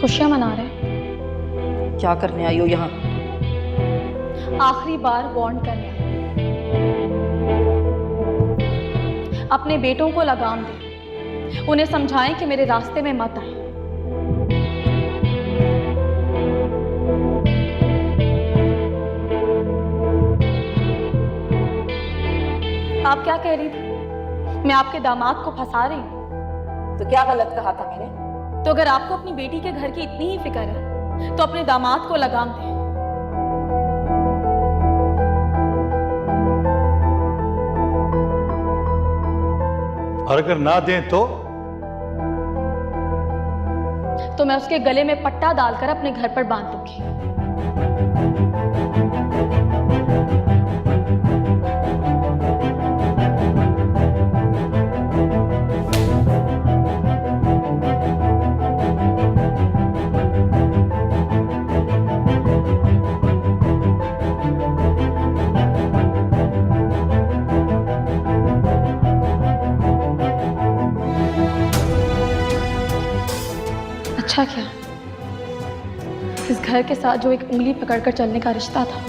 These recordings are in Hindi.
खुशियां मना रहे हैं। क्या करने आई हो यहाँ? आखिरी बार वार्न करने आई। अपने बेटों को लगाम दें, उन्हें समझाएं कि मेरे रास्ते में मत आए। आप क्या कह रही थी? मैं आपके दामाद को फंसा रही हूँ? तो क्या गलत कहा था मैंने? तो अगर आपको अपनी बेटी के घर की इतनी ही फिक्र है तो अपने दामाद को लगाम दें। और अगर ना दें तो मैं उसके गले में पट्टा डालकर अपने घर पर बांध दूंगी। अच्छा क्या, इस घर के साथ जो एक उंगली पकड़कर चलने का रिश्ता था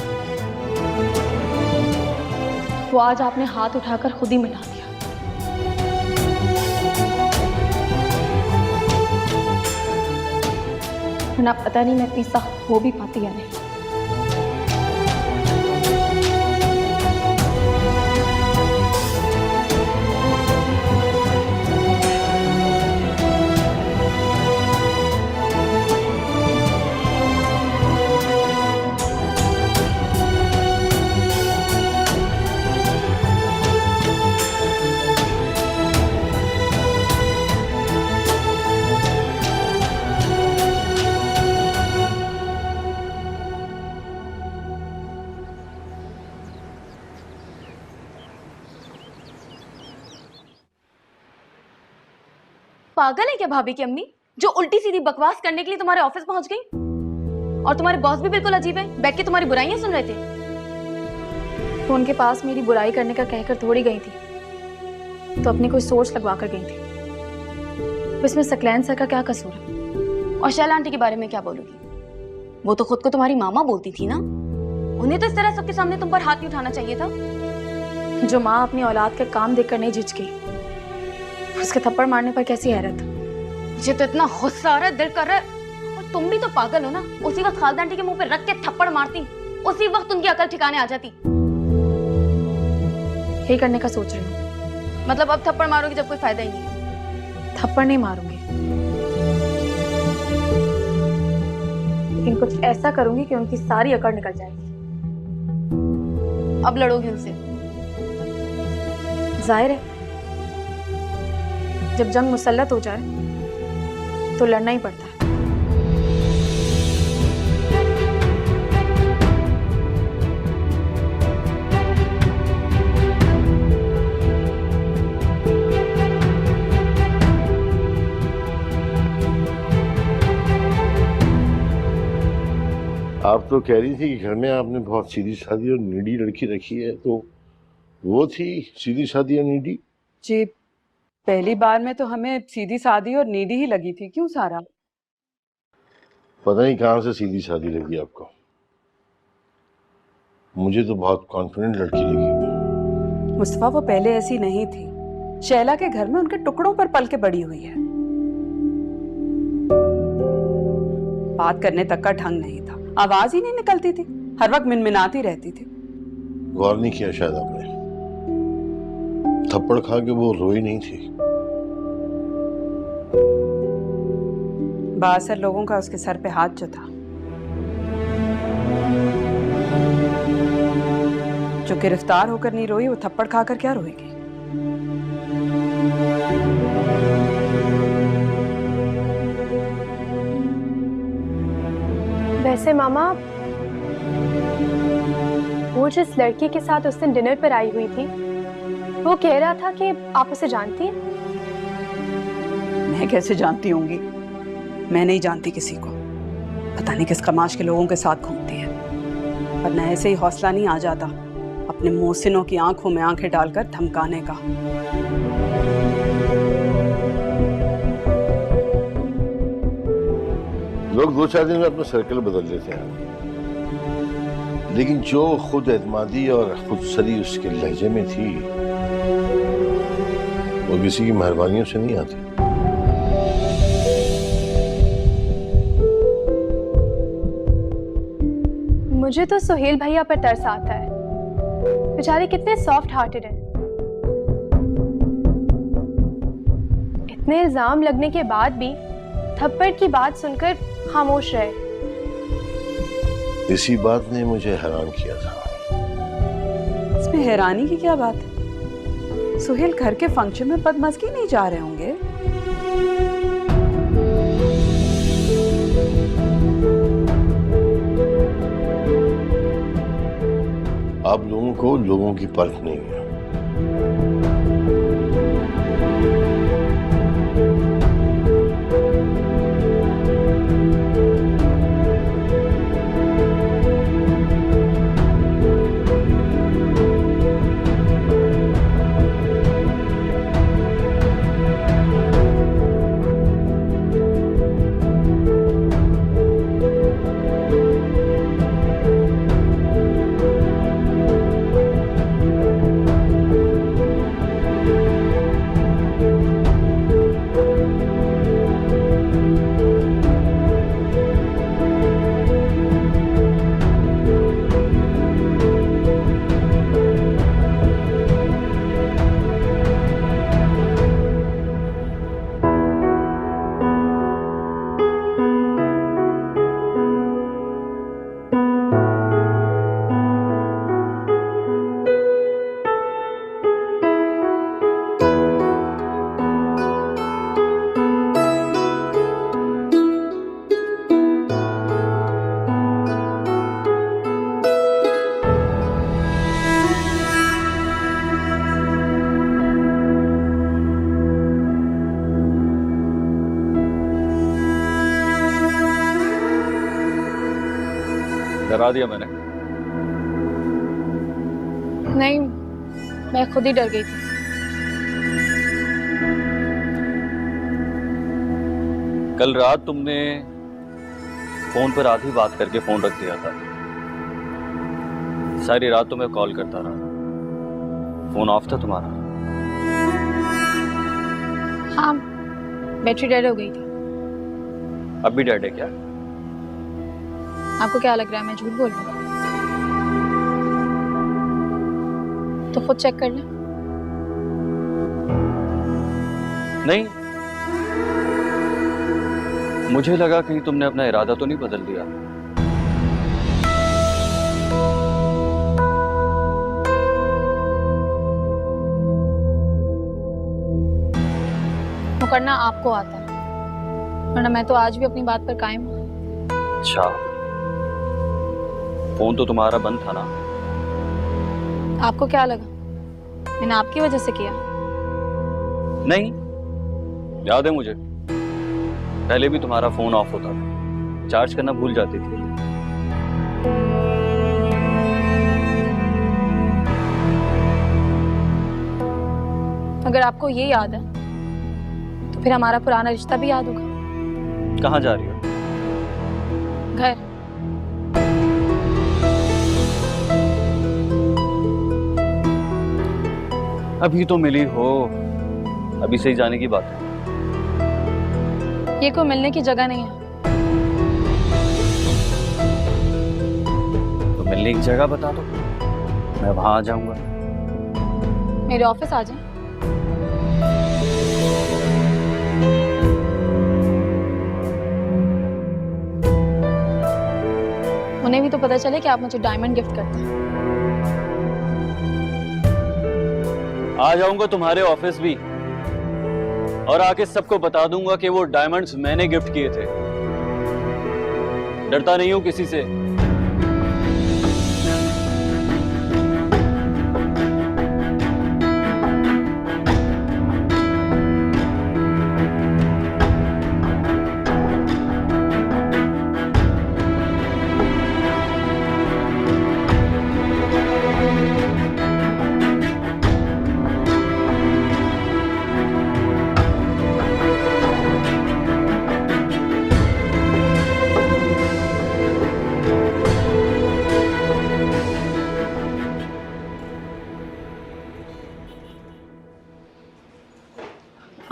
वो आज आपने हाथ उठाकर खुद ही मिटा दिया। वरना पता नहीं मैं इतनी सख्त हो भी पाती या नहीं। पागल है क्या भाभी की अम्मी, जो उल्टी सीधी बकवास करने के लिए तुम्हारे ऑफिस पहुंच गई? और तुम्हारे बॉस भी बिल्कुल अजीब है, बैठ के तुम्हारी बुराइयां सुन रहे थे। तो उनके पास मेरी बुराई करने का कहकर थोड़ी गई थी, तो अपनी कोई सोच लगवा कर गई थी। तो इसमें सकलैन सर का क्या कसूर है? और शैला आंटी के बारे में क्या बोलोगी? वो तो खुद को तुम्हारी मामा बोलती थी ना, उन्हें तो इस तरह सबके सामने तुम पर हाथ नहीं उठाना चाहिए था। जो माँ अपनी औलाद के काम देखकर नहीं झिझकी, उसके थप्पड़ मारने पर कैसी हैरत। मुझे तो इतना गुस्सा आ रहा है, दिल कर रहा है। और तुम भी तो पागल हो ना, उसी वक्त खालदा आंटी के मुंह पे रख के थप्पड़ मारती, उसी वक्त उनकी अकल ठिकाने आ जाती। यही करने का सोच रही हूँ। मतलब अब थप्पड़ मारोगी जब कोई फायदा ही नहीं है? थप्पड़ नहीं मारूंगी, लेकिन कुछ ऐसा करूंगी कि उनकी सारी अकड़ निकल जाएगी। अब लड़ोगी उनसे? जाहिर है, जब जंग मुसल्लत हो जाए तो लड़ना ही पड़ता है। आप तो कह रही थी कि घर में आपने बहुत सीधी सादी और नीडी लड़की रखी है, तो वो थी सीधी सादी और नीडी? जी, पहली बार में तो हमें सीधी सादी और नीडी ही लगी थी। क्यों सारा? पता नहीं कहाँ से सीधी सादी लगी आपको। मुझे तो बहुत कॉन्फिडेंट लड़की लगी। मुस्तफा, वो पहले ऐसी नहीं थी। शैला के घर में उनके टुकड़ों पर पल के बड़ी हुई है। बात करने तक का ढंग नहीं था, आवाज ही नहीं निकलती थी, हर वक्त मिनमिनाती रहती थी। गौर नहीं किया शायद आपने, थप्पड़ खा के वो रोई नहीं थी। बासर लोगों का उसके सर पे हाथ जो था, जो गिरफ्तार होकर नहीं रोई, वो थप्पड़ खाकर क्या रोएगी? वैसे मामा, वो जिस लड़की के साथ उस दिन डिनर पर आई हुई थी, वो कह रहा था कि आप उसे जानती हैं। मैं कैसे जानती होंगी? मैं नहीं जानती किसी को। पता नहीं किस कमाश के लोगों के साथ घूमती है। वरना ऐसे ही हौसला नहीं आ जाता अपने मोहसिनों की आंखों में आंखें डालकर धमकाने का। लोग 2-4 दिन में अपना सर्कल बदल देते हैं, लेकिन जो खुद एतमादी और खुदसरी उसके लहजे में थी वो किसी की मेहरबानियों से नहीं आती। मुझे तो सुहेल भैया पर तरस आता है, बेचारे कितने सॉफ्ट हार्टेड हैं। इतने इल्जाम लगने के बाद भी थप्पड़ की बात सुनकर खामोश रहे। इसी बात ने मुझे हैरान किया था। इसमें हैरानी की क्या बात है? सुहेल घर के फंक्शन में बदमज़गी नहीं जा रहे होंगे। आप लोगों को लोगों की परख नहीं है। डरा दिया मैंने? नहीं, मैं खुद ही डर गई थी। कल रात तुमने फोन पर आधी बात करके फोन रख दिया था। सारी रात तो मैं कॉल करता रहा, फोन ऑफ था तुम्हारा। हाँ, बैटरी डेड हो गई थी। अब भी डेड है क्या? आपको क्या लग रहा है मैं झूठ बोल रही हूँ? तो खुद चेक कर ले। नहीं, मुझे लगा कहीं तुमने अपना इरादा तो नहीं बदल दिया। वो करना आपको आता है, वरना मैं तो आज भी अपनी बात पर कायम हूँ। अच्छा, फोन तो तुम्हारा बंद था ना? आपको क्या लगा मैंने आपकी वजह से किया? नहीं, याद है मुझे, पहले भी तुम्हारा फोन ऑफ होता था, चार्ज करना भूल जाती थी। अगर आपको ये याद है तो फिर हमारा पुराना रिश्ता भी याद होगा। कहाँ जा रही हो? घर। अभी तो मिली हो, अभी से ही जाने की बात है। ये कोई मिलने की जगह नहीं है। तो मिलने की जगह बता दो, मैं वहां आ जाऊंगा। मेरे ऑफिस आ जाए। उन्हें भी तो पता चले कि आप मुझे डायमंड गिफ्ट करते हैं। आ जाऊंगा तुम्हारे ऑफिस भी, और आके सबको बता दूंगा कि वो डायमंड्स मैंने गिफ्ट किए थे। डरता नहीं हूं किसी से।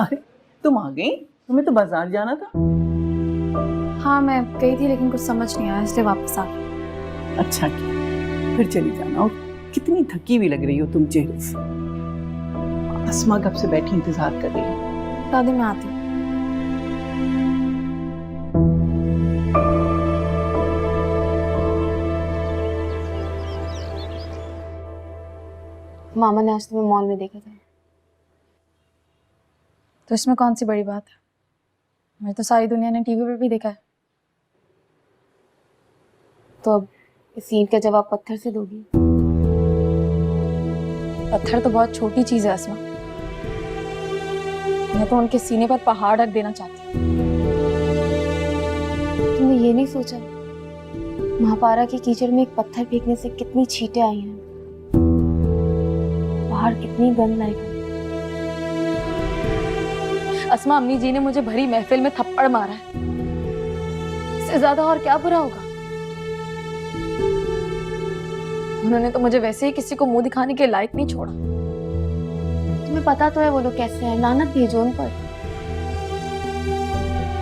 अरे तुम आ गई, तुम्हें तो बाजार जाना था। हाँ मैं गई थी लेकिन कुछ समझ नहीं आया इसलिए वापस आ गई। अच्छा किया, फिर चली जाना। और कितनी थकी हुई लग रही हो तुम चेहरे से। अस्मा कब से बैठी इंतजार कर रही है। दादी मैं आती हूँ। मामा ने आज तुम्हें मॉल में देखा था, तो इसमें कौन सी बड़ी बात है? मैं तो सारी दुनिया ने टीवी पर भी देखा है। तो अब इस ईंट का जवाब पत्थर से दोगी? पत्थर तो बहुत छोटी चीज है अस्मा, मैं तो उनके सीने पर पहाड़ रख देना चाहती हूँ। तुमने ये नहीं सोचा महापारा के कीचड़ में एक पत्थर फेंकने से कितनी छींटे आई हैं, बाहर कितनी गंध आएगी। अस्मा अम्मी जी ने मुझे भरी महफिल में थप्पड़ मारा है, इससे ज्यादा और क्या बुरा होगा? उन्होंने तो मुझे वैसे ही किसी को मुंह दिखाने के लायक नहीं छोड़ा। तुम्हें पता तो है वो लोग कैसे हैं, लानत भेजो उन पर।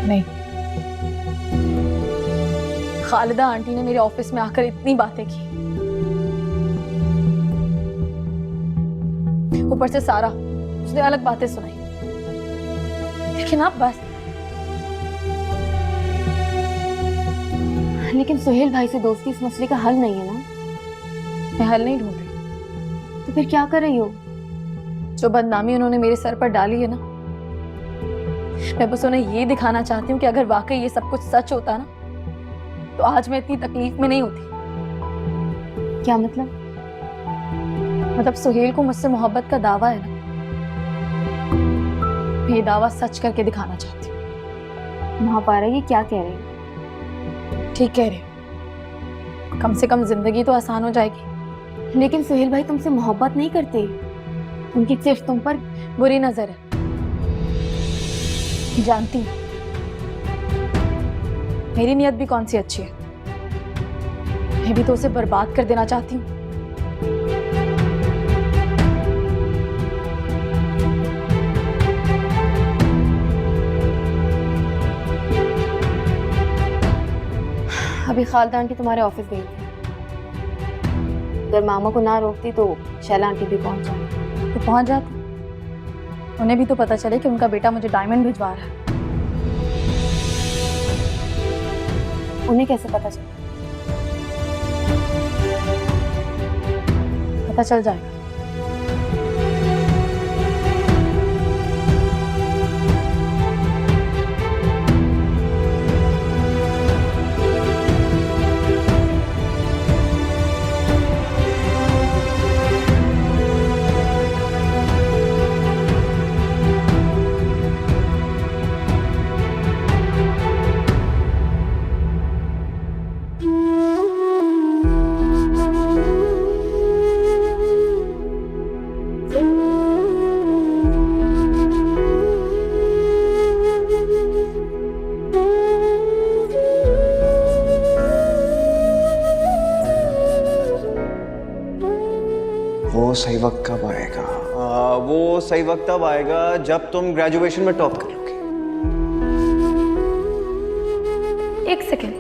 नहीं, खालिदा आंटी ने मेरे ऑफिस में आकर इतनी बातें की, ऊपर से सारा उसने अलग बातें सुनाई, लेकिन अब बस। लेकिन सुहेल भाई से दोस्ती इस मसले का हल नहीं है ना? मैं हल नहीं ढूंढ रही, तो फिर क्या कर रही हो? जो बदनामी उन्होंने मेरे सर पर डाली है ना, मैं बस उन्हें ये दिखाना चाहती हूँ कि अगर वाकई ये सब कुछ सच होता ना, तो आज मैं इतनी तकलीफ में नहीं होती। क्या मतलब? मतलब सुहेल को मुझसे मोहब्बत का दावा है ना, मैं ये दावा सच करके दिखाना चाहती हूँ। महापारा ये क्या कह रही है? ठीक कह रही हो, कम से कम जिंदगी तो आसान हो जाएगी। लेकिन सुहेल भाई तुमसे मोहब्बत नहीं करते, उनकी सिर्फ तुम पर बुरी नजर है। जानती हूँ मेरी नियत भी कौन सी अच्छी है, मैं भी तो उसे बर्बाद कर देना चाहती हूँ। अभी खालिदा आंटी तुम्हारे ऑफिस गई थी, अगर मामा को ना रोकती तो शैला आंटी भी पहुंच जाती। तो पहुंच जाती, उन्हें भी तो पता चले कि उनका बेटा मुझे डायमंड भिजवा रहा है। उन्हें कैसे पता चला? पता चल जाएगा। वो सही वक्त कब आएगा? वो सही वक्त तब आएगा जब तुम ग्रेजुएशन में टॉप करोगे। एक सेकेंड,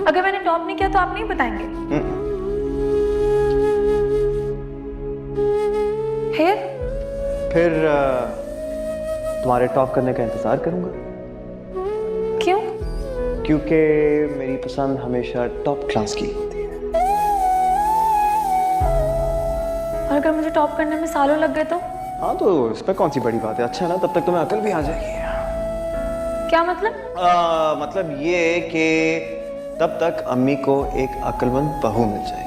अगर मैंने टॉप नहीं किया तो आप नहीं बताएंगे? फिर तुम्हारे टॉप करने का इंतजार करूंगा। क्यों? क्योंकि मेरी पसंद हमेशा टॉप क्लास की होती है। और अगर मुझे टॉप करने में सालों लग गए तो? हाँ तो इस पर कौन सी बड़ी बात है। अच्छा है ना, तब तक तुम्हें अकल भी आ जाएगी। क्या मतलब? मतलब ये कि तब तक अम्मी को एक अक्लमंद बहू मिल जाएगी।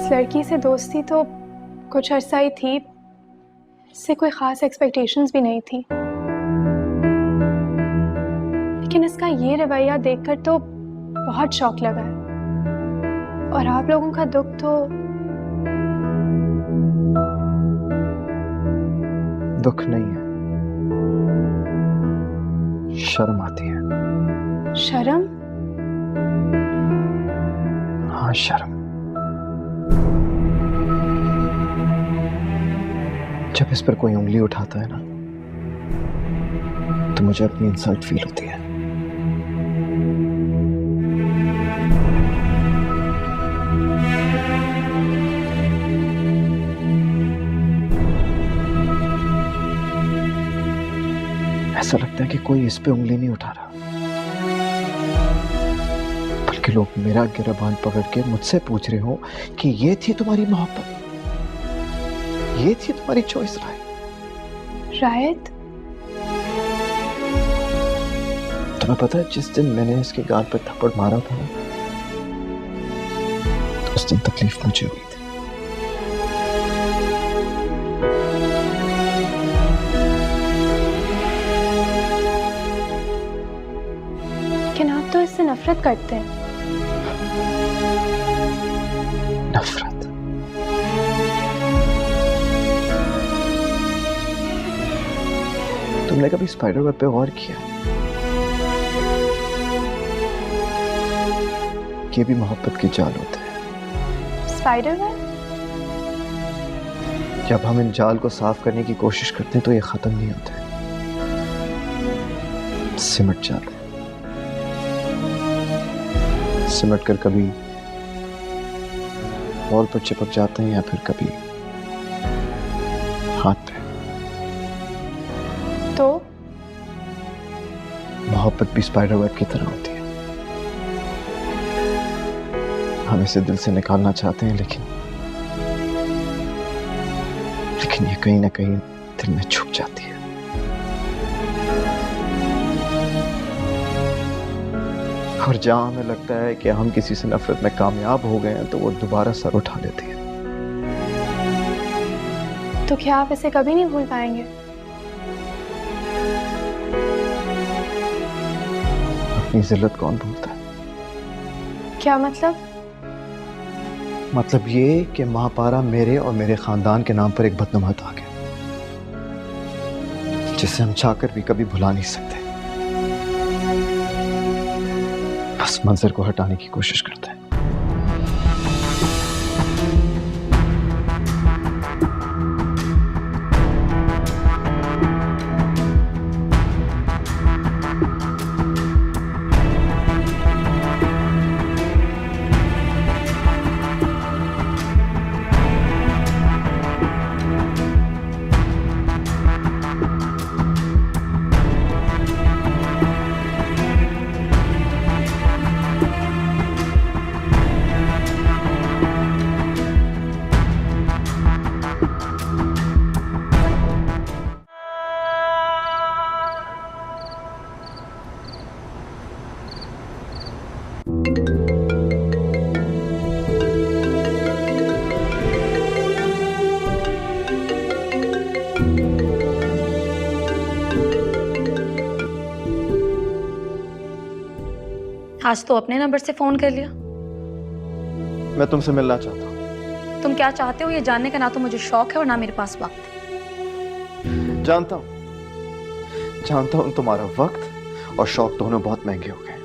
लड़की से दोस्ती तो कुछ अरसा ही थी, इससे कोई ख़ास एक्सपेक्टेशंस भी नहीं थी, लेकिन इसका ये रवैया देखकर तो बहुत शौक लगा है। और आप लोगों का दुख तो दुख नहीं है, शर्म आती है। शर्म? हाँ, शर्म। जब इस पर कोई उंगली उठाता है ना, तो मुझे अपनी इंसल्ट फील होती है। ऐसा लगता है कि कोई इस पे उंगली नहीं उठा रहा, बल्कि लोग मेरा गिरबान पकड़ के मुझसे पूछ रहे हो कि ये थी तुम्हारी मोहब्बत, ये थी तुम्हारी चॉइस रायत? तुम्हें पता है, जिस दिन मैंने इसके गाल पर थप्पड़ मारा था ना, तो उस दिन तकलीफ मुझे हुई थी। लेकिन आप तो इससे नफरत करते हैं। नफरत? तुमने कभी स्पाइडर वेब पे गौर किया? ये भी मोहब्बत के जाल होते हैं। Spider web? जब हम इन जाल को साफ करने की कोशिश करते हैं तो ये खत्म नहीं होते, सिमट जाते हैं। सिमट कर कभी वॉल पर चिपक जाते हैं या फिर कभी हाथ पे। तो मोहब्बत भी स्पाइडर वेब की तरह होती है। हम इसे दिल से निकालना चाहते हैं, लेकिन ये कहीं ना कहीं दिल में छुप जाती है। और जहां हमें लगता है कि हम किसी से नफरत में कामयाब हो गए हैं, तो वो दोबारा सर उठा लेती है। तो क्या आप इसे कभी नहीं भूल पाएंगे? अपनी जिल्लत कौन भूलता है? क्या मतलब? मतलब ये कि महापारा मेरे और मेरे खानदान के नाम पर एक बदनाम आ गया, जिसे हम चाहकर भी कभी भुला नहीं सकते। बस मंजर को हटाने की कोशिश करते हैं। आज तो अपने नंबर से फोन कर लिया। मैं तुमसे मिलना चाहता हूँ। तुम क्या चाहते हो ये जानने का ना तो मुझे शौक है और ना मेरे पास वक्त। जानता हूँ तुम्हारा वक्त और शौक दोनों बहुत महंगे हो गए,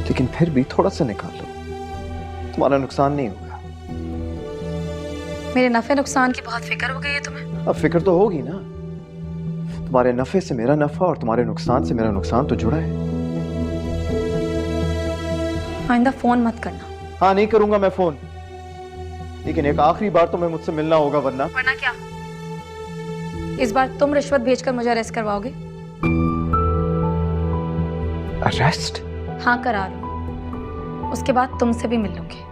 लेकिन फिर भी थोड़ा सा निकाल लो, तुम्हारा नुकसान नहीं होगा। मेरे नफे नुकसान की बहुत फिक्र हो गई है तुम्हें। अब फिक्र तो होगी ना, तुम्हारे नफे से मेरा नफा और तुम्हारे नुकसान से मेरा नुकसान तो जुड़ा है। आइंदा फोन मत करना। हाँ, नहीं करूंगा मैं फोन, लेकिन एक आखिरी बार तुम्हें मुझसे मिलना होगा, वरना क्या इस बार तुम रिश्वत भेजकर मुझे अरेस्ट करवाओगे? अरेस्ट? हाँ, करा लो। उसके बाद तुमसे भी मिल लूंगी।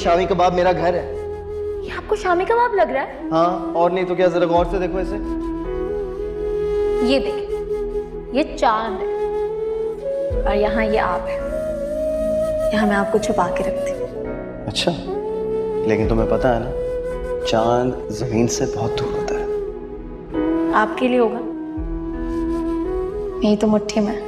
शामी कबाब मेरा घर है। ये आपको शामी कबाब लग रहा है? हाँ और नहीं तो क्या, जरा गौर से देखो इसे। ये देखिए, ये चांद है और यहाँ ये आप है। यहाँ मैं आपको छुपा के रखती हूँ। अच्छा, लेकिन तुम्हें पता है ना, चांद जमीन से बहुत दूर होता है। आपके लिए होगा, यही तो मुट्ठी में।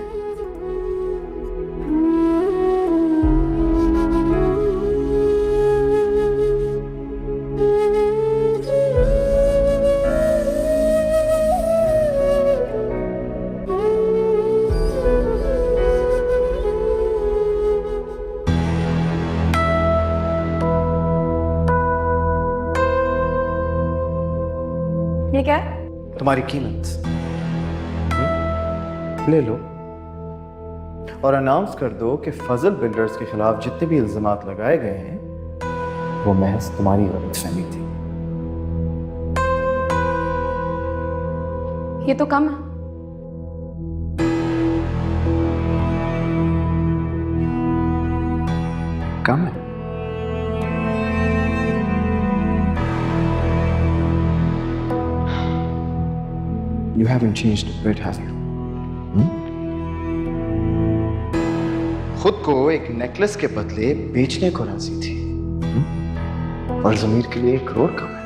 ये क्या है? तुम्हारी कीमत ले लो और अनाउंस कर दो कि फजल बिल्डर्स के खिलाफ जितने भी इल्जामात लगाए गए हैं वो महज तुम्हारी गलतफहमी थी। ये तो कम है। कम है? You haven't changed a bit, have you? खुद को एक नेकलेस के बदले बेचने को राजी थी, और जमीर के लिए 1 करोड़ कम है।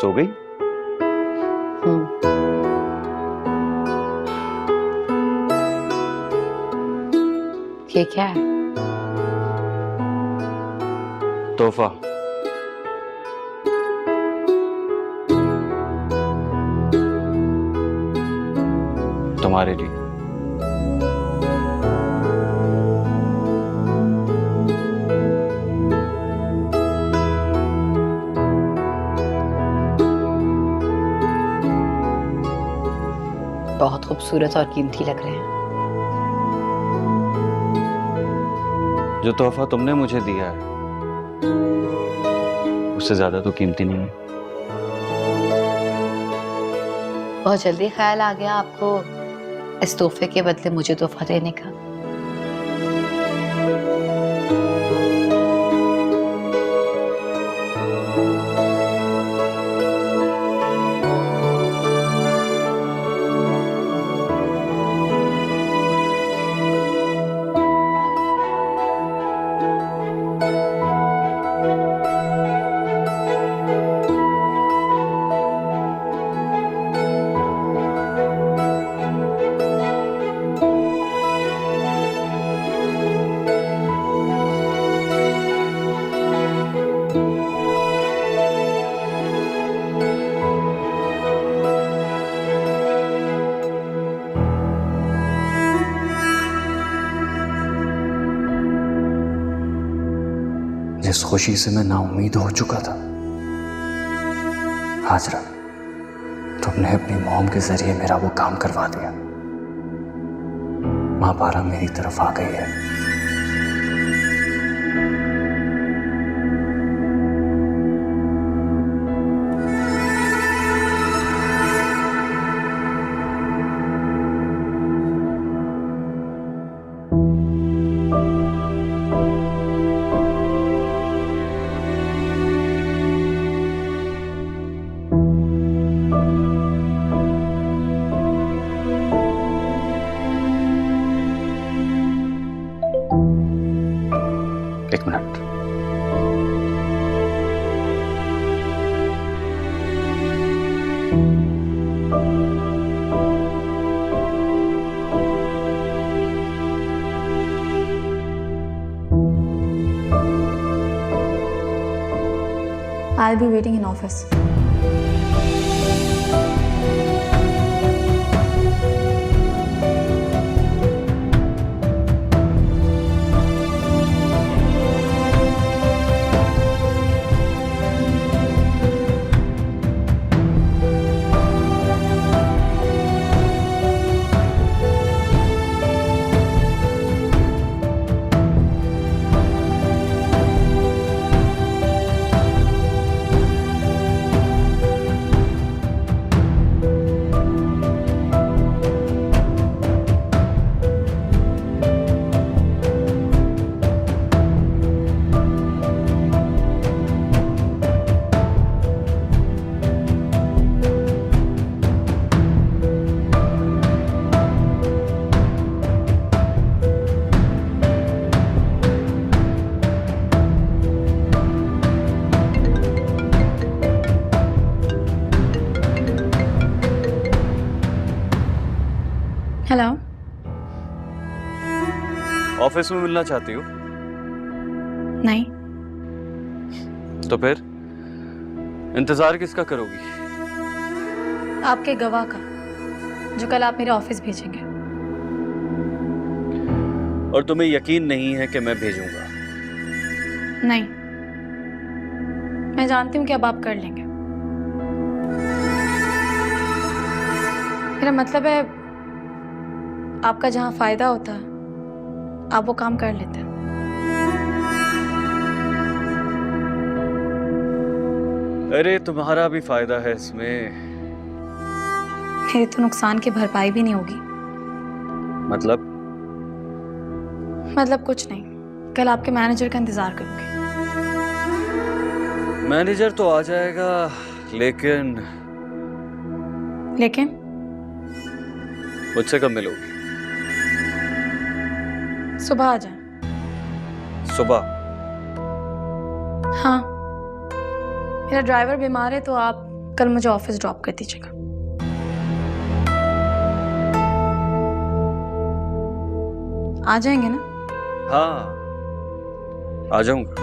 सो गई? ये क्या है? तोहफा। तुम्हारे लिए। बहुत खूबसूरत और कीमती लग रहे हैं। जो तोहफा तुमने मुझे दिया है उससे ज्यादा तो कीमती नहीं है। बहुत जल्दी ख्याल आ गया आपको इस तोहफे के बदले मुझे तोहफा देने का। जिस खुशी से मैं नाउम्मीद हो चुका था, हाजरा तुमने अपनी मॉम के जरिए मेरा वो काम करवा दिया। माँ बारा मेरी तरफ आ गई है। एक minute. I'll be waiting in office. Office में मिलना चाहती हो? नहीं। तो फिर इंतजार किसका करोगी? आपके गवाह का, जो कल आप मेरे ऑफिस भेजेंगे। और तुम्हें यकीन नहीं है कि मैं भेजूंगा? नहीं, मैं जानती हूँ कि अब आप कर लेंगे। मेरा मतलब है, आपका जहां फायदा होता है आप वो काम कर लेते हैं। अरे तुम्हारा भी फायदा है इसमें। मेरे तो नुकसान की भरपाई भी नहीं होगी। मतलब कुछ नहीं, कल आपके मैनेजर का इंतजार करूंगी। मैनेजर तो आ जाएगा, लेकिन मुझसे कब मिलोगी? सुबह आ जाए। सुबह? हाँ, मेरा ड्राइवर बीमार है तो आप कल मुझे ऑफिस ड्रॉप कर दीजिएगा। आ जाएंगे ना? हाँ, आ जाऊंगा।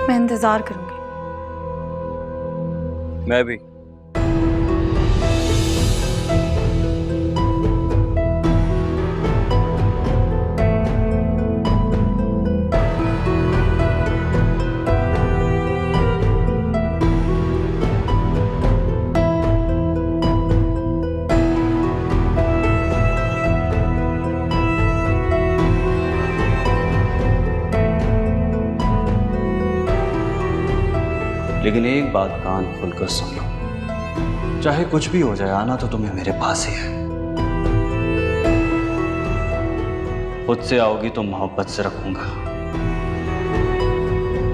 मैं इंतजार करूंगी। मैं भी। लेकिन एक बात कान खोलकर सुन लो, चाहे कुछ भी हो जाए, आना तो तुम्हें मेरे पास ही है। खुद से आओगी तो मोहब्बत से रखूंगा,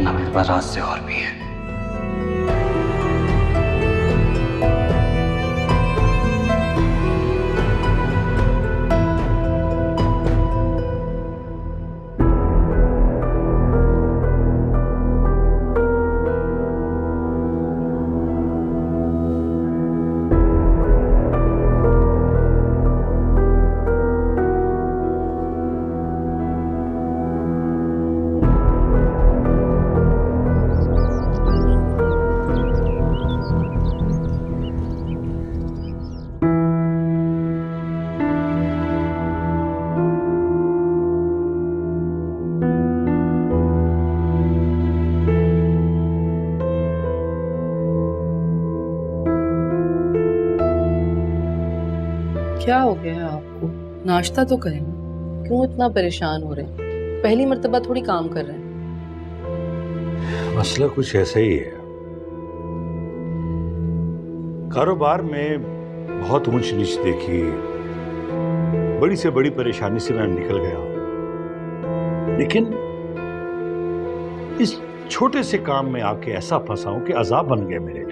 ना मेरे पास रास्ते और भी हैं। क्या हो गया है आपको? नाश्ता तो करें, क्यों इतना परेशान हो रहे हैं? पहली मर्तबा थोड़ी काम कर रहे हैं। मसला कुछ ऐसा ही है। कारोबार में बहुत ऊंच नीच देखी, बड़ी से बड़ी परेशानी से मैं निकल गया हूं, लेकिन इस छोटे से काम में आके ऐसा फंसा हूं कि अजाब बन गया मेरे लिए।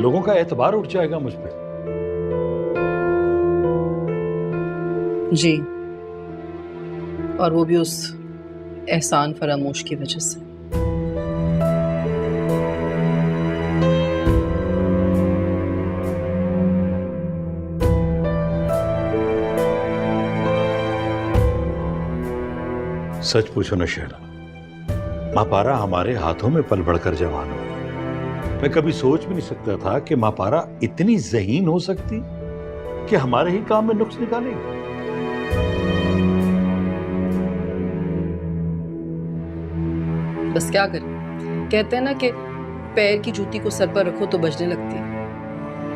लोगों का एतबार उठ जाएगा मुझ पे। जी, और वो भी उस एहसान फरामोश की वजह से। सच पूछो न शहरा, मापारा हमारे हाथों में पल बढ़कर जवान हो। मैं कभी सोच भी नहीं सकता था कि मापारा इतनी ज़हीन हो सकती कि हमारे ही काम में नुक्स निकालेगी। बस क्या करें, कहते हैं ना कि पैर की जूती को सर पर रखो तो बजने लगती है।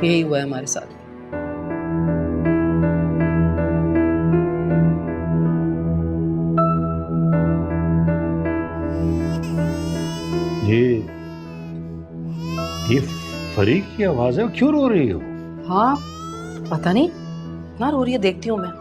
यही हुआ है हमारे साथ। ये फरीक की आवाज है, क्यों रो रही हो? हाँ, पता नहीं ना, रो रही है, देखती हूँ मैं।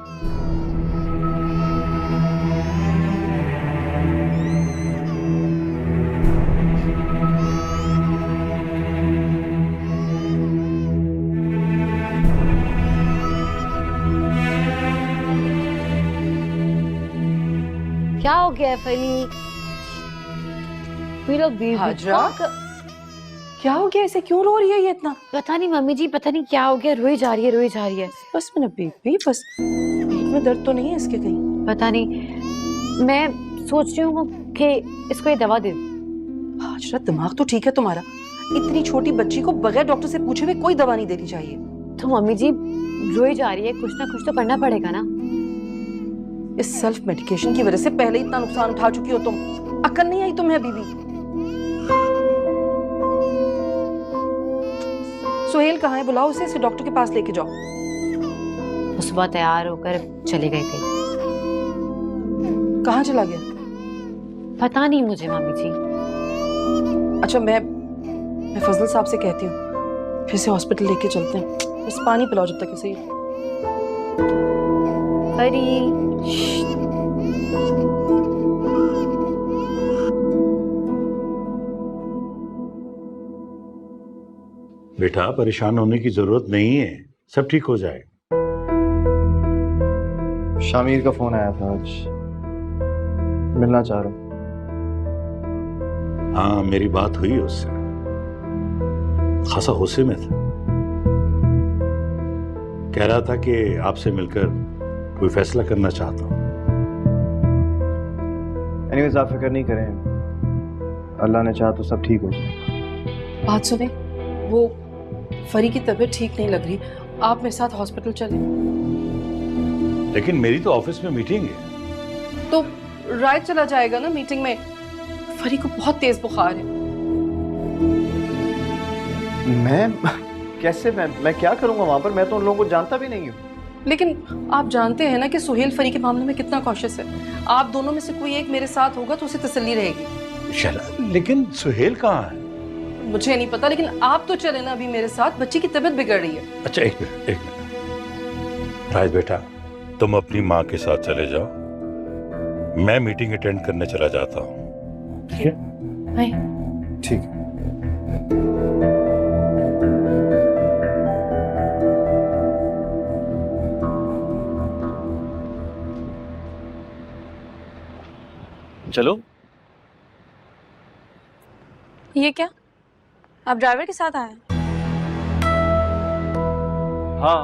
क्या हो गया है फरीक? मेरा बेबी हाजरा? क्या हो गया, इसे क्यों रो रही है ये इतना? पता नहीं मम्मी जी, पता नहीं क्या हो गया, रोई जा रही है रोई जा रही है। बस मैंने बेबी, बस पेट में दर्द तो नहीं है इसके कहीं? पता नहीं, मैं सोच रही हूँ कि इसको ये दवा दे दूं। हाजरा, दिमाग तो ठीक है तुम्हारा? इतनी छोटी बच्ची को बगैर डॉक्टर से पूछे हुए कोई दवा नहीं देनी चाहिए। तो मम्मी जी रोई जा रही है, कुछ ना कुछ तो करना पड़ेगा ना। इस सेल्फ मेडिकेशन की वजह से पहले ही इतना नुकसान उठा चुकी हो तुम। अकल नहीं आई तुम्हें अभी भी? सुहेल कहाँ है? बुलाओ उसे, डॉक्टर के पास लेके जाओ। वो सुबह तैयार होकर चले गए थे। कहाँ चला गया? पता नहीं मुझे मम्मी जी। अच्छा, मैं फजल साहब से कहती हूँ, फिर से हॉस्पिटल लेके चलते हैं। बस पानी पिलाओ जब तक इसे। बेटा परेशान होने की जरूरत नहीं है, सब ठीक हो जाएगा। शामिर का फोन आया था, आज मिलना चाह रहा हूँ। हाँ मेरी बात हुई उससे, खासा गुस्से में था। कह रहा था कि आपसे मिलकर कोई फैसला करना चाहता हूँ। एनीवेज आप फिक्र नहीं करें, अल्लाह ने चाहा तो सब ठीक हो जाए। बात सुने, वो फरी की तबीयत ठीक नहीं लग रही, आप मेरे साथ हॉस्पिटल चलें। लेकिन मेरी तो ऑफिस में मीटिंग है। तो राय चला जाएगा ना मीटिंग में। फरी को बहुत तेज बुखार है। मैं कैसे, मैं क्या करूंगा वहां पर? मैं तो उन लोगों को जानता भी नहीं हूँ। लेकिन आप जानते हैं ना कि सुहेल फरी के मामले में कितना कॉशियस है। आप दोनों में से कोई एक मेरे साथ होगा तो उसे तसल्ली रहेगी। चला, लेकिन सुहेल कहाँ है? मुझे नहीं पता, लेकिन आप तो चले ना अभी मेरे साथ। बच्ची की तबीयत बिगड़ रही है। अच्छा एक मिनट राज बेटा, तुम अपनी माँ के साथ चले जाओ, मैं मीटिंग अटेंड करने चला जाता हूँ। ठीक है? ठीक है। चलो। ये क्या, आप ड्राइवर के साथ आए? हाँ,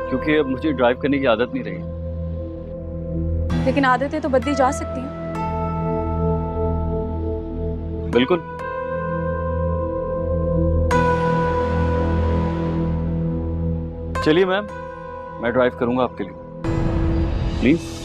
क्योंकि अब मुझे ड्राइव करने की आदत नहीं रही। लेकिन आदतें तो बदली जा सकती हैं। बिल्कुल। चलिए मैम, मैं ड्राइव करूंगा आपके लिए, प्लीज।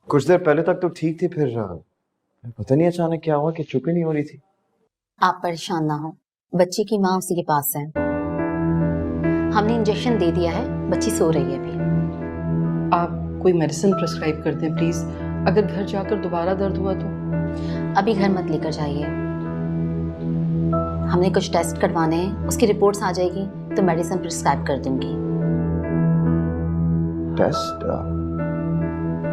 कुछ देर पहले तक तो ठीक थी, फिर पता नहीं अचानक क्या हुआ कि चुप ही नहीं हो रही थी। आप परेशान ना हो, बच्ची की माँ उसी के पास है। हमने इंजेक्शन दे दिया है, बच्ची सो रही है अभी। आप कोई मेडिसिन प्रिस्क्राइब कर दें प्लीज। अगर घर जाकर दोबारा दर्द हुआ तो? अभी घर मत लेकर जाइए, हमने कुछ टेस्ट करवाने हैं, उसकी रिपोर्ट्स आ जाएगी तो मेडिसिन प्रिस्क्राइब कर दूंगी। टेस्ट?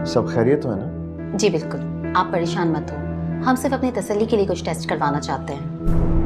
सब खैरियत तो है ना? जी बिल्कुल, आप परेशान मत हो, हम सिर्फ अपनी तसल्ली के लिए कुछ टेस्ट करवाना चाहते हैं।